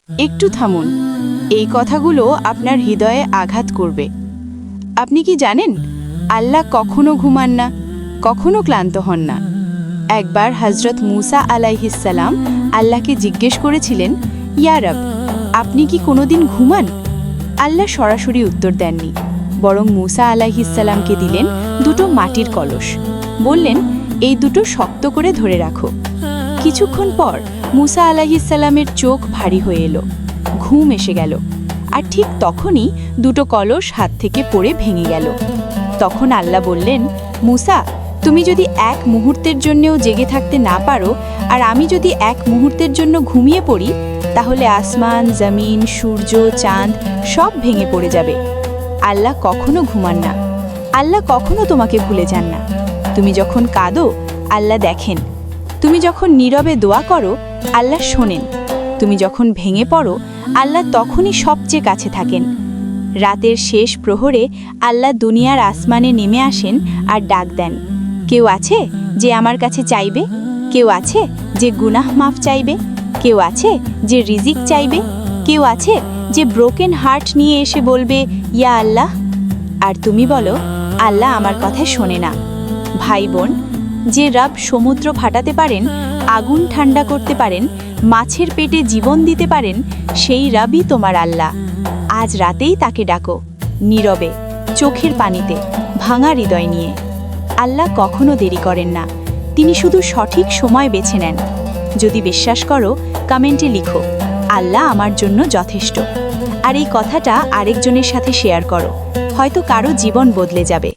একটু থামুন। এই কথাগুলো আপনার হৃদয়ে আঘাত করবে। আপনি কি জানেন, আল্লাহ কখনো ঘুমান না, কখনো ক্লান্ত হন না। একবার হযরত মুসা আলাইহিসসালাম আল্লাহকে জিজ্ঞেস করেছিলেন, ইয়া রব, আপনি কি কোনোদিন ঘুমান? আল্লাহ সরাসরি উত্তর দেননি, বরং মুসা আলাইহিসসালামকে দিলেন দুটো মাটির কলস। বললেন, এই দুটো শক্ত করে ধরে রাখো। কিছুক্ষণ পর মুসা আলাইহিসসালামের চোখ ভারী হয়ে এলো, ঘুম এসে গেল। আর ঠিক তখনই দুটো কলস হাত থেকে পড়ে ভেঙে গেল। তখন আল্লাহ বললেন, মুসা, তুমি যদি এক মুহূর্তের জন্যও জেগে থাকতে না পারো, আর আমি যদি এক মুহূর্তের জন্য ঘুমিয়ে পড়ি, তাহলে আসমান, জমিন, সূর্য, চাঁদ সব ভেঙে পড়ে যাবে। আল্লাহ কখনো ঘুমান না, আল্লাহ কখনো তোমাকে ভুলে যান না। তুমি যখন কাঁদো, আল্লাহ দেখেন। তুমি যখন নীরবে দোয়া করো, আল্লাহ শোনেন। তুমি যখন ভেঙে পড়ো, আল্লাহ তখনই সবচেয়ে কাছে থাকেন। রাতের শেষ প্রহরে আল্লাহ দুনিয়ার আসমানে নেমে আসেন আর ডাক দেন, কেউ আছে যে আমার কাছে চাইবে? কেউ আছে যে গুনাহ মাফ চাইবে? কেউ আছে যে রিজিক চাইবে? কেউ আছে যে ব্রোকেন হার্ট নিয়ে এসে বলবে, ইয়া আল্লাহ? আর তুমি বলো, আল্লাহ আমার কথা শোনে না। ভাই বোন, যে রব সমুদ্র ফাটাতে পারেন, আগুন ঠান্ডা করতে পারেন, মাছের পেটে জীবন দিতে পারেন, সেই রবই তোমার আল্লাহ। আজ রাতেই তাকে ডাকো, নীরবে, চোখের পানিতে, ভাঙা হৃদয় নিয়ে। আল্লাহ কখনো দেরি করেন না, তিনি শুধু সঠিক সময় বেছে নেন। যদি বিশ্বাস করো, কমেন্টে লিখো, আল্লাহ আমার জন্য যথেষ্ট। আর এই কথাটা আরেকজনের সাথে শেয়ার করো, হয়তো কারো জীবন বদলে যাবে।